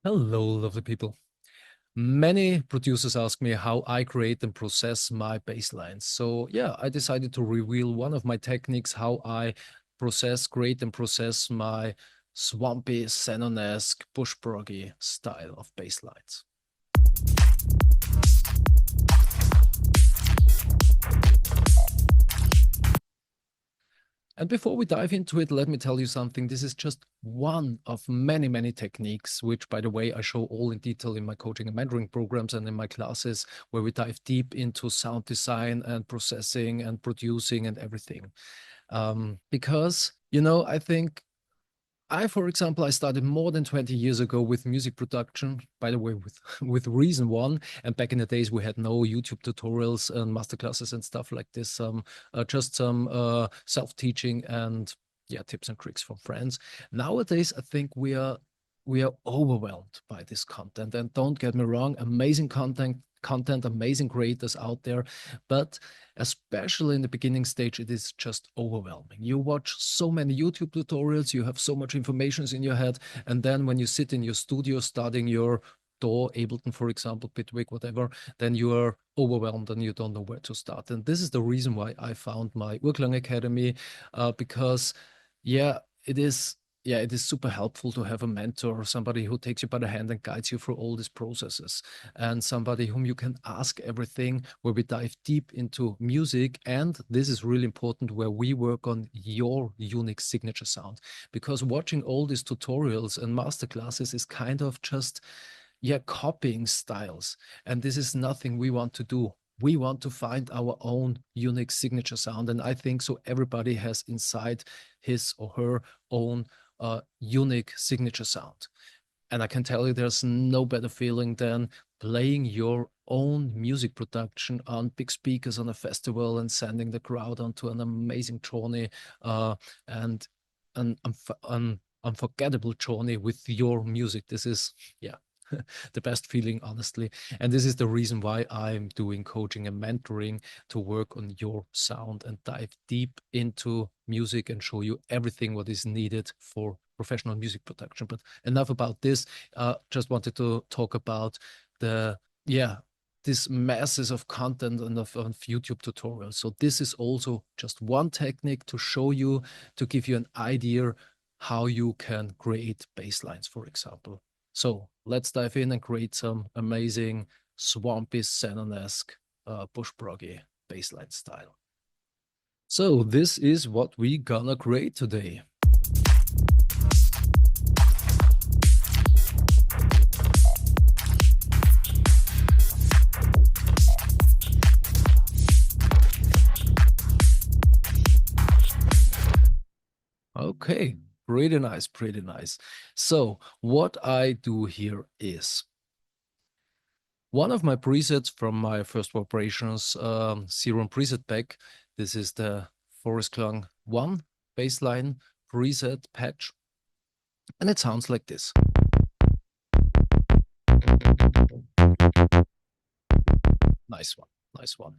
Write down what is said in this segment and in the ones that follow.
Hello, lovely people. Many producers ask me how I create and process my bass lines. So yeah, I decided to reveal one of my techniques, how I create and process my Swampy Zenonesque BushProggy style of bass lines. And before we dive into it, let me tell you something. This is just one of many, many techniques, which, by the way, I show all in detail in my coaching and mentoring programs and in my classes, where we dive deep into sound design and processing and producing and everything. Because, I think for example, I started more than 20 years ago with music production, by the way, with Reason One. And back in the days, we had no YouTube tutorials and masterclasses and stuff like this. Just some self-teaching and yeah, tips and tricks from friends. Nowadays, I think we are overwhelmed by this content. And don't get me wrong, amazing content, amazing creators out there, but especially in the beginning stage, it is just overwhelming. You watch so many YouTube tutorials, you have so much information in your head, and then when you sit in your studio studying your Ableton, for example, Bitwig, whatever, then you are overwhelmed and you don't know where to start. And this is the reason why I found my URKLANG Academy, because yeah, it is it is super helpful to have a mentor, somebody who takes you by the hand and guides you through all these processes, and somebody whom you can ask everything, where we dive deep into music. And this is really important, where we work on your unique signature sound, because watching all these tutorials and masterclasses is kind of just, copying styles. And this is nothing we want to do. We want to find our own unique signature sound. And I think so everybody has inside his or her own unique signature sound. And I can tell you there's no better feeling than playing your own music production on big speakers on a festival and sending the crowd onto an amazing journey, and an unforgettable journey with your music. This is, the best feeling, honestly. And this is the reason why I'm doing coaching and mentoring, to work on your sound and dive deep into music and show you everything what is needed for professional music production. But enough about this. Just wanted to talk about the, this masses of content and of YouTube tutorials. So this is also just one technique to show you, to give you an idea how you can create bass lines, for example. So let's dive in and create some amazing Swampy Zenonesque BushProggy bassline style. So this is what we gonna create today. Okay, pretty nice, pretty nice. So what I do here is, one of my presets from my first operations Serum preset pack. This is the URKLANG 1 bassline preset patch. And it sounds like this. Nice one, nice one.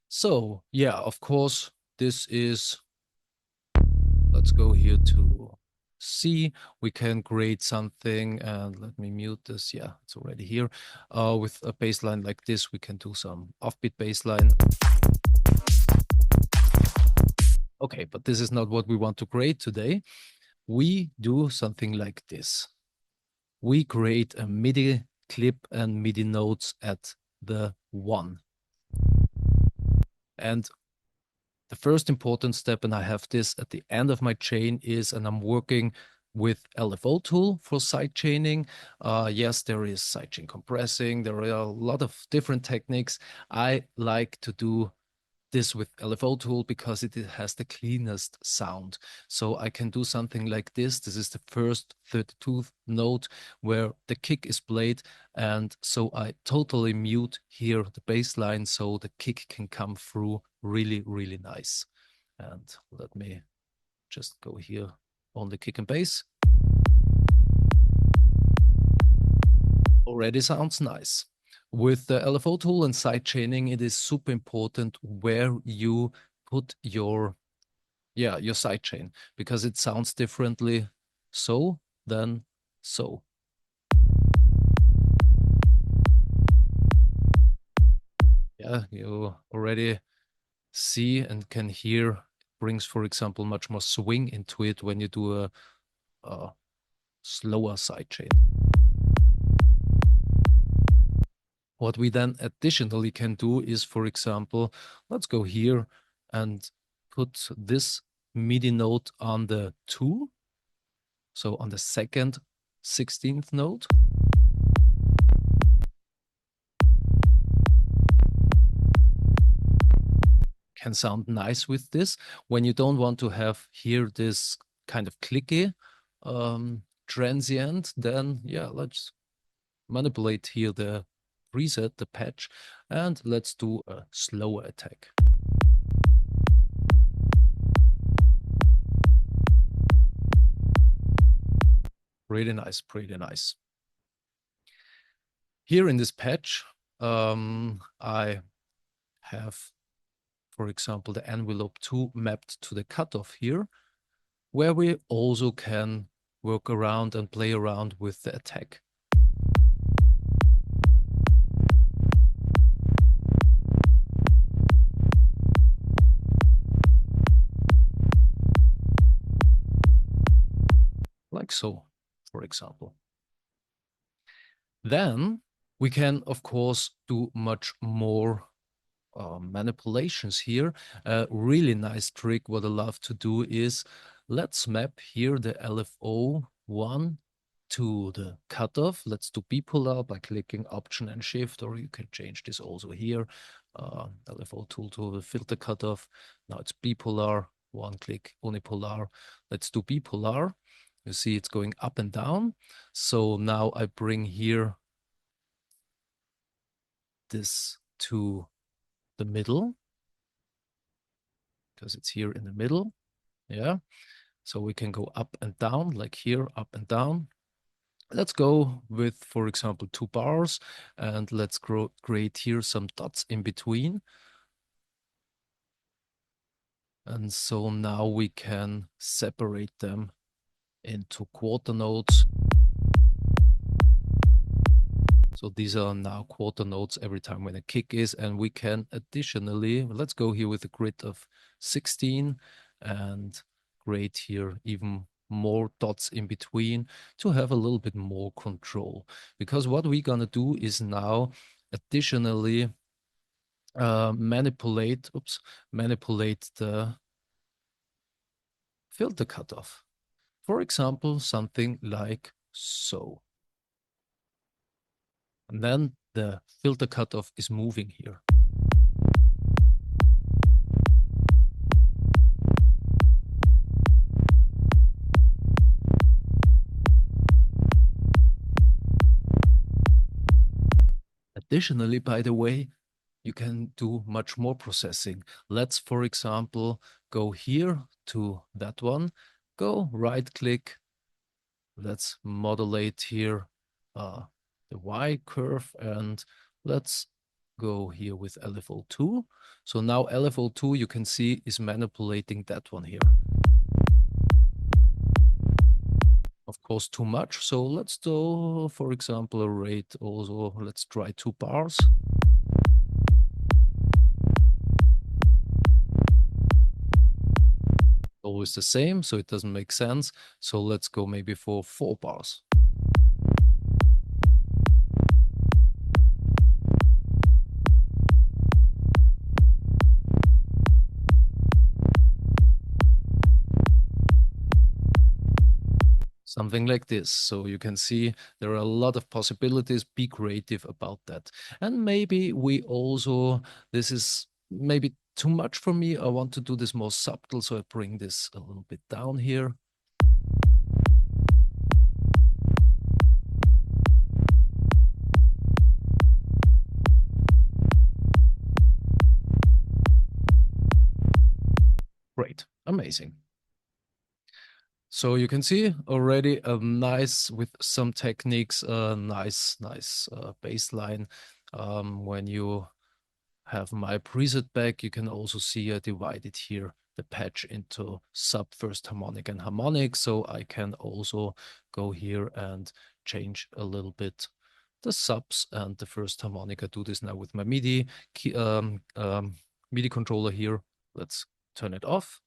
So yeah, of course, this is, let's go here to C. We can create something, and let me mute this. Yeah, it's already here. With a bass line like this, we can do some offbeat bass line. Okay, but this is not what we want to create today. We do something like this. We create a MIDI clip and MIDI notes at the 1. And the first important step, and I have this at the end of my chain, is, and I'm working with LFO tool for side chaining. Yes, there is sidechain compressing. There are a lot of different techniques. I like to do this with LFO tool because it has the cleanest sound. So I can do something like this. This is the first 32th note where the kick is played. And so I totally mute here the bass line so the kick can come through really, really nice. And let me just go here on the kick and bass. Already sounds nice. With the LFO tool and side chaining, it is super important where you put your side chain, because it sounds differently so than so. Yeah, you already see and can hear it brings, for example, much more swing into it when you do a slower sidechain. What we then additionally can do is, for example, let's go here and put this MIDI note on the 2, so on the second 16th note. Can sound nice with this. When you don't want to have here this kind of clicky transient, then yeah, let's manipulate here the preset, the patch, and let's do a slower attack. Pretty nice, pretty nice. Here in this patch, I have, for example, the envelope 2 mapped to the cutoff here, where we also can work around and play around with the attack. Like so, for example. Then we can, of course, do much more manipulations here. A really nice trick, what I love to do is, let's map here the LFO1 to the cutoff. Let's do bipolar by clicking Option and Shift, or you can change this also here. LFO2 to the filter cutoff. Now it's bipolar, one click, unipolar. Let's do bipolar. You see it's going up and down. So now I bring here this to the middle, because it's here in the middle. Yeah. So we can go up and down, like here, up and down. Let's go with, for example, 2 bars, and let's create here some dots in between. And so now we can separate them into quarter notes. So these are now quarter notes every time when a kick is, and we can additionally, let's go here with a grid of 16 and create here even more dots in between to have a little bit more control. Because what we're gonna do is now additionally manipulate the filter cutoff. For example, something like so. And then the filter cutoff is moving here. Additionally, by the way, you can do much more processing. Let's, for example, go here to that one, go right click. Let's modulate here the Y curve, and let's go here with LFO2. So now LFO2, you can see, is manipulating that one here. Of course, too much. So let's do, for example, a rate also. Let's try 2 bars. Always the same, so it doesn't make sense. So let's go maybe for 4 bars. Something like this. So you can see there are a lot of possibilities. Be creative about that. And maybe we also, this is maybe too much for me. I want to do this more subtle, so I bring this a little bit down here. Great, amazing. So you can see already a nice, with some techniques, nice bass line. When you have my preset back, you can also see I divided here the patch into sub, first harmonic, and harmonic. So I can also go here and change a little bit the subs and the first harmonic. I do this now with my MIDI controller here. Let's turn it off.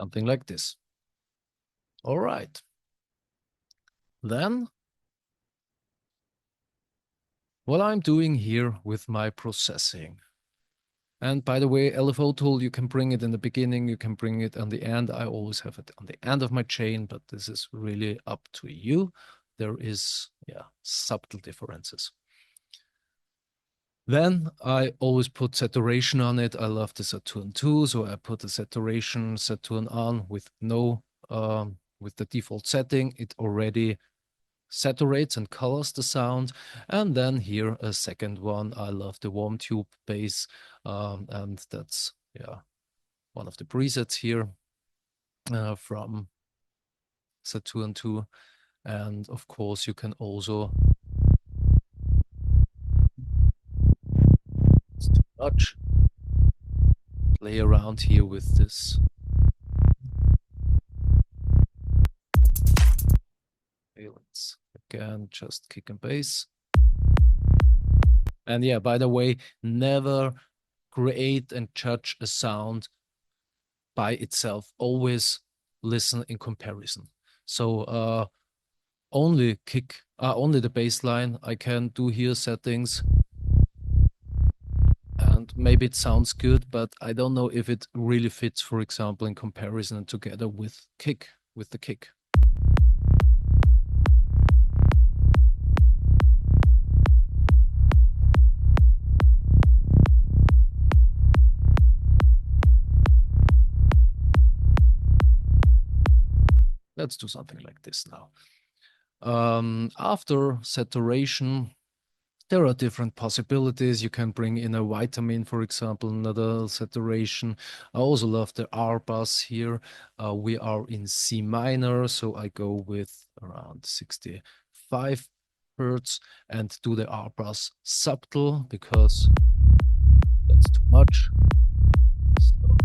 Something like this. All right. Then what I'm doing here with my processing. And by the way, LFO tool, you can bring it in the beginning, you can bring it on the end. I always have it on the end of my chain, but this is really up to you. There is, subtle differences. Then I always put saturation on it. I love the Saturn 2, so I put the saturation Saturn on with with the default setting. It already saturates and colors the sound. And then here a second one. I love the warm tube bass, and that's one of the presets here from Saturn 2. And of course you can also play around here with this. Okay, let's again just kick and bass. And yeah, by the way, never create and judge a sound by itself. Always listen in comparison. So only the bass line. I can do here settings, and maybe it sounds good, but I don't know if it really fits, for example, in comparison together with the kick. Let's do something like this now. After saturation, there are different possibilities. You can bring in a vitamin, for example, another saturation. I also love the R bass here. We are in C minor, so I go with around 65 hertz and do the R bass subtle because that's too much. So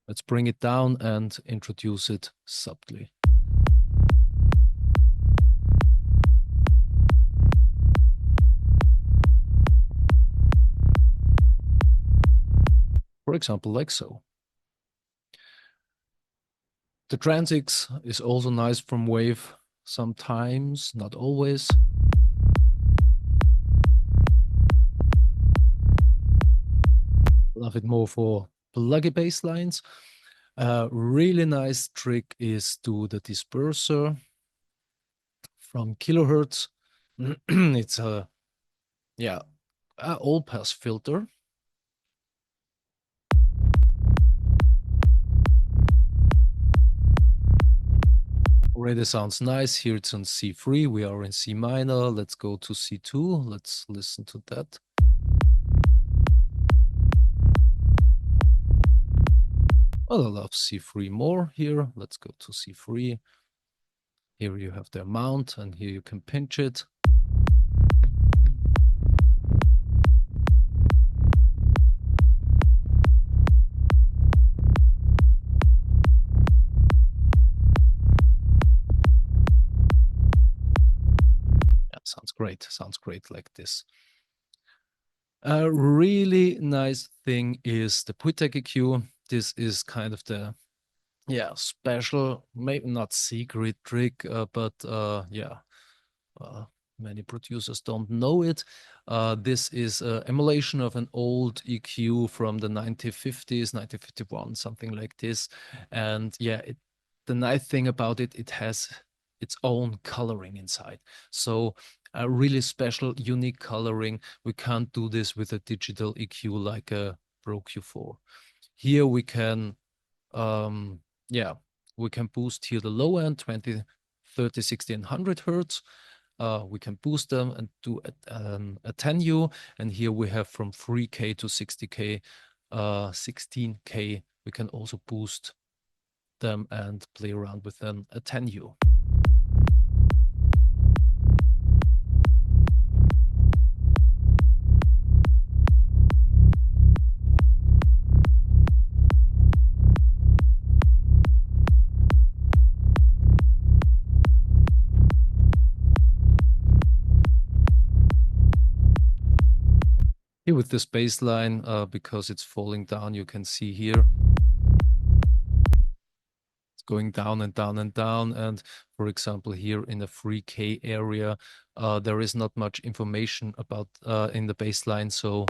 let's bring it down and introduce it subtly. For example, like so. The Transix is also nice from Wave sometimes, not always. Love it more for pluggy bass lines. Really nice trick is to the disperser from kilohertz. It's a all-pass filter. Already sounds nice. Here it's on C3. We are in C minor. Let's go to C2. Let's listen to that. Well, I love C3 more here. Let's go to C3. Here you have the amount, and here you can pinch it. Sounds great. Sounds great like this. A really nice thing is the Puitec EQ. This is kind of the special, maybe not secret trick, but many producers don't know it. This is an emulation of an old EQ from the 1950s, 1951, something like this. And the nice thing about it, it has its own coloring inside. So a really special, unique coloring. We can't do this with a digital EQ like a Pro Q4. Here we can, we can boost here the low end, 20, 30, 60, and 100 hertz. We can boost them and do attenuate. And here we have from 3K to 60K, 16K. We can also boost them and play around with an attenuate. Here with this bass line, because it's falling down, you can see here it's going down and down and down. And for example, here in the 3K area, there is not much information about in the bass line. So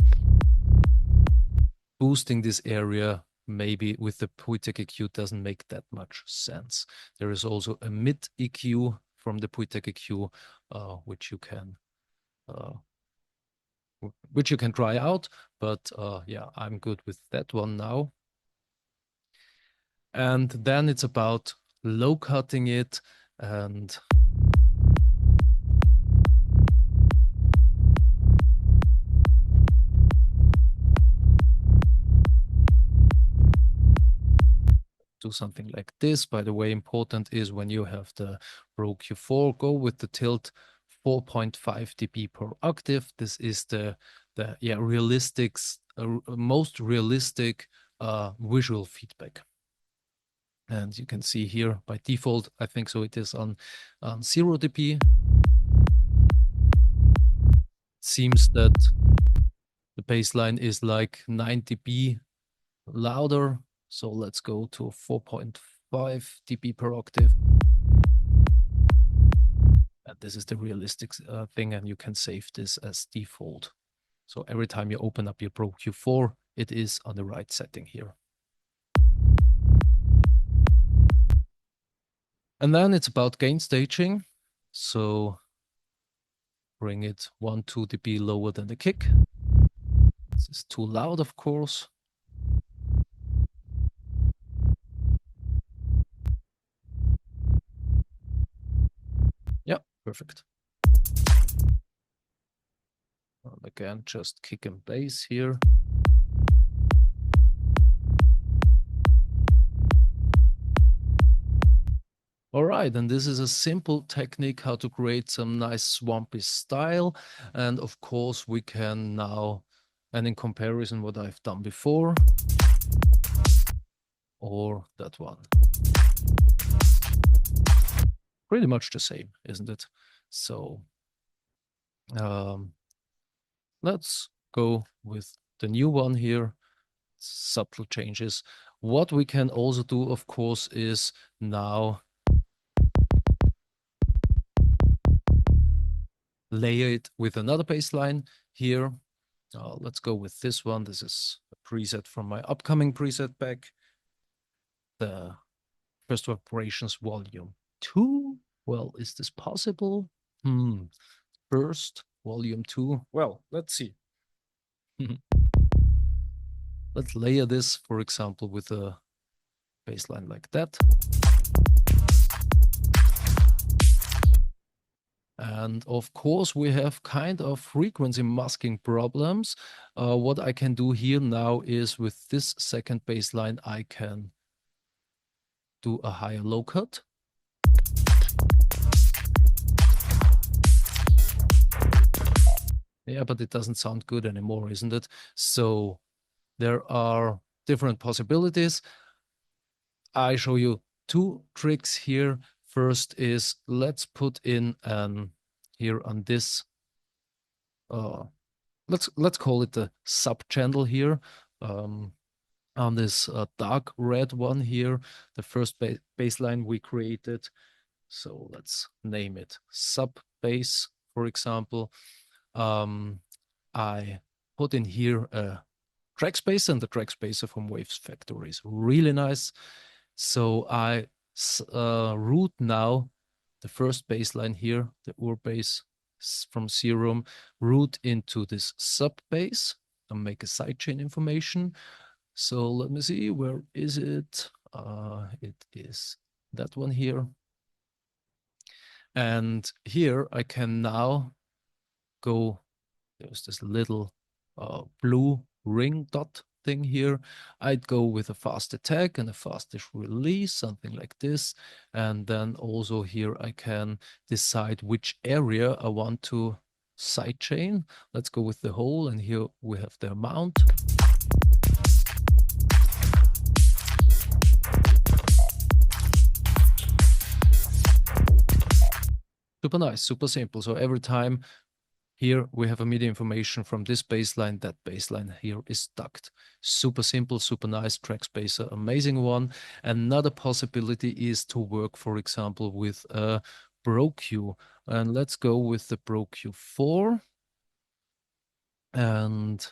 boosting this area maybe with the Puitec EQ doesn't make that much sense. There is also a mid EQ from the Puitec EQ, which you can try out, but yeah, I'm good with that one now. And then it's about low cutting it and do something like this. By the way, important is when you have the Pro Q4, go with the tilt 4.5 dB per octave. This is the most realistic visual feedback. And you can see here by default, I think so it is on 0 dB. It seems that the bassline is like 9 dB louder. So let's go to 4.5 dB per octave. And this is the realistic thing, and you can save this as default. So every time you open up your Pro Q4, it is on the right setting here. And then it's about gain staging. So bring it 1-2 dB lower than the kick. This is too loud, of course. Yeah, perfect. And again, just kick and bass here. All right, and this is a simple technique how to create some nice swampy style. And of course, we can now, and in comparison what I've done before, or that one. Pretty much the same, isn't it? So let's go with the new one here. Subtle changes. What we can also do, of course, is now layer it with another bass line here. Let's go with this one. This is a preset from my upcoming preset pack. The First Vibrations Volume 2. Well, is this possible? First, Volume 2. Well, let's see. Let's layer this, for example, with a bass line like that. And of course, we have kind of frequency masking problems. What I can do here now is with this second bass line, I can do a higher low cut. Yeah, but it doesn't sound good anymore, isn't it? So there are different possibilities. I show you two tricks here. First is let's put in here on this, let's call it the sub channel here, on this dark red one here, the first bass line we created. So let's name it sub bass, for example. I put in here a track spacer, and the track spacer from Waves Factory is really nice. So I route now the first bass line here, the Ur bass from Serum, route into this sub bass and make a sidechain information. So let me see, where is it? It is that one here. And here I can now go, there's this little blue ring dot thing here. I'd go with a fast attack and a fastest release, something like this. And then also here I can decide which area I want to sidechain. Let's go with the whole, and here we have the amount. Super nice, super simple. So every time Here we have a MIDI information from this bass line. That bass line here is ducked. Super simple, super nice track spacer, amazing one. Another possibility is to work, for example, with a Pro Q. And let's go with the Pro Q4. And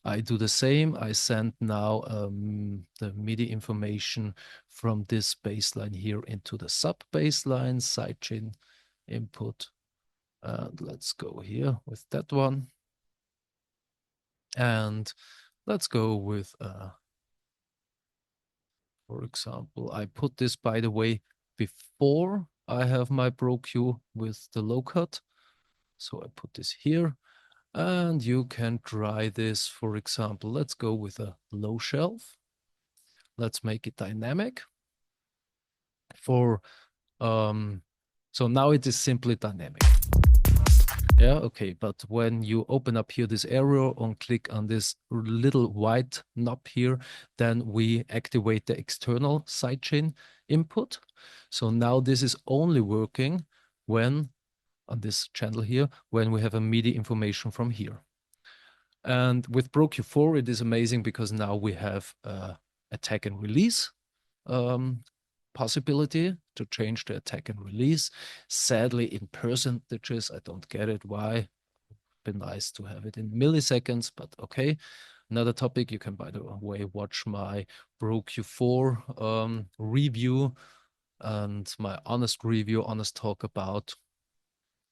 I do the same. I send now the MIDI information from this bassline here into the sub bassline sidechain input. And let's go here with that one. And let's go with, for example, I put this, by the way, before I have my Pro Q with the low cut. So I put this here. And you can try this, for example, let's go with a low shelf. Let's make it dynamic. So now it is simply dynamic. Yeah, okay, but when you open up here this arrow and click on this little white knob here, then we activate the external sidechain input. So now this is only working when, on this channel here, when we have a MIDI information from here. And with Pro Q4, it is amazing because now we have attack and release possibility to change the attack and release. Sadly, in percentages, I don't get it. Why? Be nice to have it in milliseconds, but okay. Another topic, you can, by the way, watch my Pro Q4 review and my honest review, honest talk about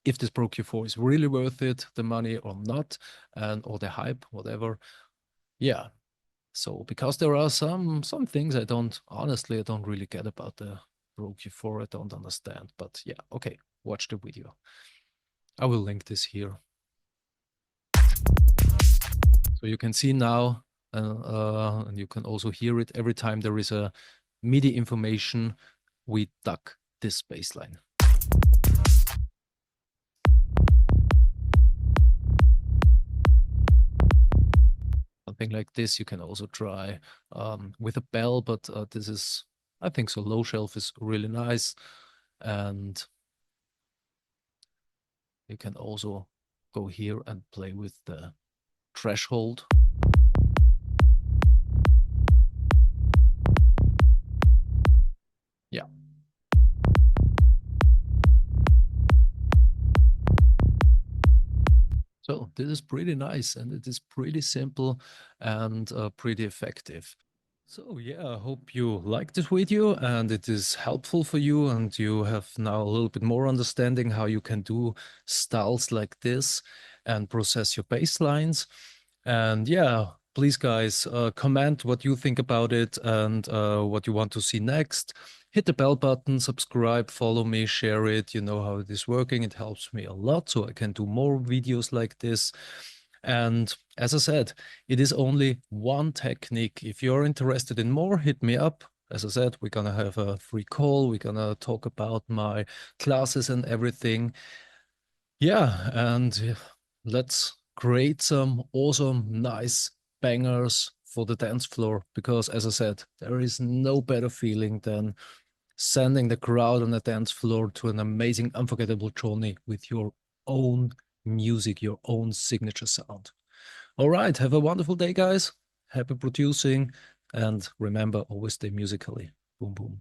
if this Pro Q4 is really worth it, the money or not, and or the hype, whatever. Yeah. So because there are some things I don't really get about the Pro Q4, I don't understand. But yeah, okay, watch the video. I will link this here. So you can see now, and you can also hear it every time there is a MIDI information, we duck this bassline. Something like this you can also try with a bell, but this is, I think so, low shelf is really nice. And you can also go here and play with the threshold. Yeah. So this is pretty nice, and it is pretty simple and pretty effective. So yeah, I hope you liked this video and it is helpful for you, and you have now a little bit more understanding how you can do styles like this and process your bass lines. And yeah, please guys, comment what you think about it and what you want to see next. Hit the bell button, subscribe, follow me, share it. You know how it is working. It helps me a lot so I can do more videos like this. And as I said, it is only one technique. If you're interested in more, hit me up. As I said, we're going to have a free call. We're going to talk about my classes and everything. Yeah, and let's create some awesome, nice bangers for the dance floor. Because as I said, there is no better feeling than sending the crowd on the dance floor to an amazing, unforgettable journey with your own music, your own signature sound. All right, have a wonderful day, guys. Happy producing, and remember, always stay musically. Boom, boom.